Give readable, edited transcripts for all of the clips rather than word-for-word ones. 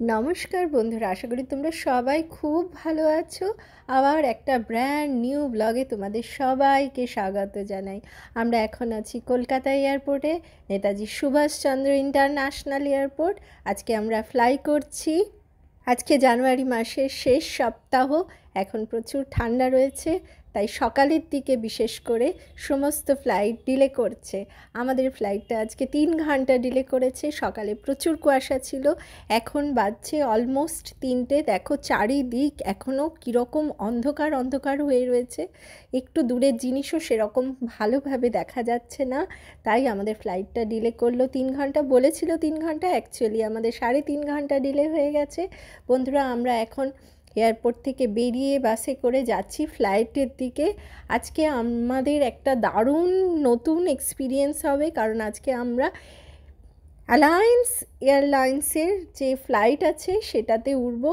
নমস্কার বন্ধুরা, আশা করি তোমরা সবাই খুব ভালো আছো। আবার একটা ব্র্যান্ড নিউ ব্লগে তোমাদের সবাইকে স্বাগত জানাই। আমরা এখন আছি কলকাতা এয়ারপোর্টে, নেতাজি সুভাষচন্দ্র ইন্টারন্যাশনাল এয়ারপোর্ট। আজকে আমরা ফ্লাই করছি। আজকে জানুয়ারি মাসের শেষ সপ্তাহ, এখন প্রচুর ঠান্ডা রয়েছে, তাই সকালের দিকে বিশেষ করে সমস্ত ফ্লাইট ডিলে করছে। আমাদের ফ্লাইটটা আজকে 3 ঘন্টা ডিলে করেছে। সকালে প্রচুর কুয়াশা ছিল, এখন বাজছে অলমোস্ট 3টে। দেখো চারিদিক এখনও কীরকম অন্ধকার অন্ধকার হয়ে রয়েছে, একটু দূরের জিনিসও সেরকম ভালোভাবে দেখা যাচ্ছে না। তাই আমাদের ফ্লাইটটা ডিলে করলো 3 ঘন্টা। বলেছিল 3 ঘন্টা, অ্যাকচুয়ালি আমাদের 3.5 ঘন্টা ডিলে হয়ে গেছে। বন্ধুরা, আমরা এখন এয়ারপোর্ট থেকে বেরিয়ে বাসে করে যাচ্ছি ফ্লাইটের দিকে। আজকে আমাদের একটা দারুণ নতুন এক্সপিরিয়েন্স হবে, কারণ আজকে আমরা অ্যালায়েন্স এয়ারলাইন্সের যে ফ্লাইট আছে সেটাতে উঠবো।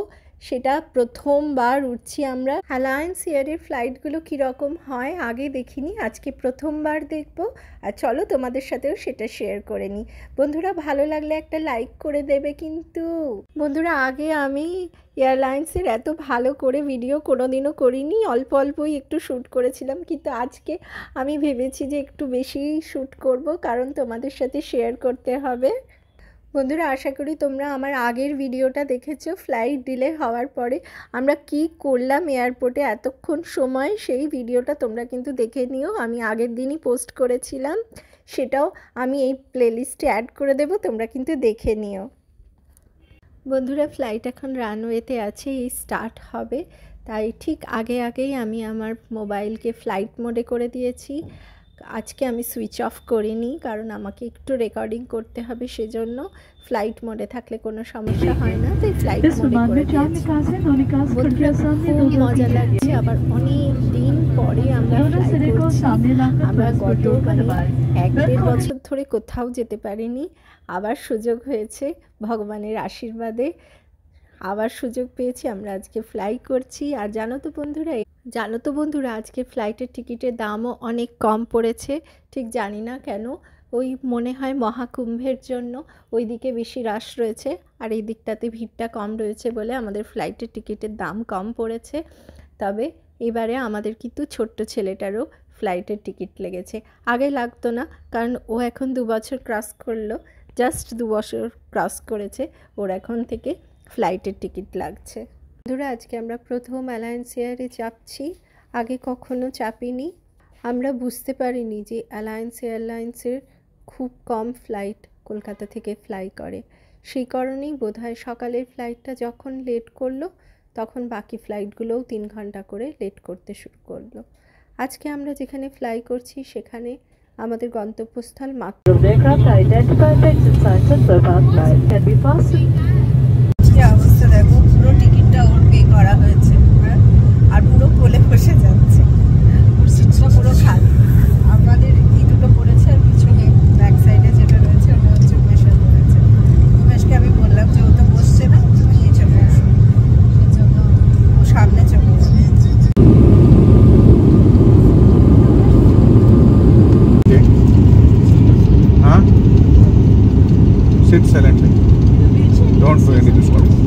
সেটা প্রথমবার উঠছি আমরা। অ্যালায়েন্স এয়ারের ফ্লাইটগুলো কীরকম হয় আগে দেখিনি, আজকে প্রথমবার দেখব। আর চলো তোমাদের সাথেও সেটা শেয়ার করে নিই। বন্ধুরা, ভালো লাগলে একটা লাইক করে দেবে কিন্তু। বন্ধুরা, আগে আমি এয়ারলাইন্সের এত ভালো করে ভিডিও কোনোদিনও করিনি, অল্প অল্পই একটু শ্যুট করেছিলাম, কিন্তু আজকে আমি ভেবেছি যে একটু বেশি শ্যুট করব, কারণ তোমাদের সাথে শেয়ার করতে হবে। বন্ধুরা, আশা করি তোমরা আমার আগের ভিডিওটা দেখেছো, ফ্লাইট ডিলে হওয়ার পরে আমরা কি করলাম এয়ারপোর্টে এতক্ষণ সময়, সেই ভিডিওটা তোমরা কিন্তু দেখে নিও। আমি আগের দিনই পোস্ট করেছিলাম, সেটাও আমি এই প্লেলিস্টে অ্যাড করে দেব, তোমরা কিন্তু দেখে নিও। বন্ধুরা, ফ্লাইট এখন রানওয়েতে আছে, এই স্টার্ট হবে, তাই ঠিক আগেই আমি আমার মোবাইলকে ফ্লাইট মোডে করে দিয়েছি। আজকে আমি সুইচ অফ করিনি, কারণ আমাকে একটু রেকর্ডিং করতে হবে, সেজন্য ফ্লাইট মোডে থাকলে কোনো সমস্যা হয় না, তাই ফ্লাইট মোডে করে দিয়েছি। বন্ধুরা, খুব মজা লাগছে, আবার অনেক দিন পরে আমরা ফ্লাই করছি। আমরা গত 1-1.5 বছর ধরে কোথাও যেতে পারিনি, আবার সুযোগ হয়েছে ভগবানের আশীর্বাদে, আবার সুযোগ পেয়েছি, আমরা আজকে ফ্লাই করছি। আর জানো তো বন্ধুরা, আজকে ফ্লাইটের টিকিটের দামও অনেক কম পড়েছে। ঠিক জানি না কেন, ওই মনে হয় মহাকুম্ভের জন্য ওই দিকে বেশি রাশ রয়েছে, আর এই দিকটাতে ভিড়টা কম রয়েছে বলে আমাদের ফ্লাইটের টিকিটের দাম কম পড়েছে। তবে এবারে আমাদের কিন্তু ছোট্ট ছেলেটারও ফ্লাইটের টিকিট লেগেছে। আগে লাগতো না, কারণ ও এখন 2 বছর ক্রস করলো, জাস্ট 2 বছর ক্রস করেছে, ওর এখন থেকে ফ্লাইটের টিকিট লাগছে। বন্ধুরা, আজকে আমরা প্রথম অ্যালায়েন্স এয়ারে চাপছি, আগে কখনো চাপিনি। আমরা বুঝতে পারিনি যে অ্যালায়েন্স এয়ারলাইন্সের খুব কম ফ্লাইট কলকাতা থেকে ফ্লাই করে, সেই কারণেই বোধহয় সকালের ফ্লাইটটা যখন লেট করলো, তখন বাকি ফ্লাইটগুলোও 3 ঘন্টা করে লেট করতে শুরু করলো। আজকে আমরা যেখানে ফ্লাই করছি সেখানে আমাদের গন্তব্যস্থল মাত্র অবস্থা দেখো, পুরো টিকিটটা ওর পে করা হয়েছে, আর পুরো কোলে বসে যাচ্ছে, ওর সিটটা পুরো খালি। আমাদের এই দুটো পড়েছে, আর পিছনে ব্যাক সাইডে যেটা রয়েছে ওটা হচ্ছে উমেশের পড়েছে। উমেশকে আমি বললাম যে ও তো বসছে না, তুমি নিয়ে চলে আসো, সেজন্য ও সামনে চলে যাবে। Sit silently. Don't do any disturbance.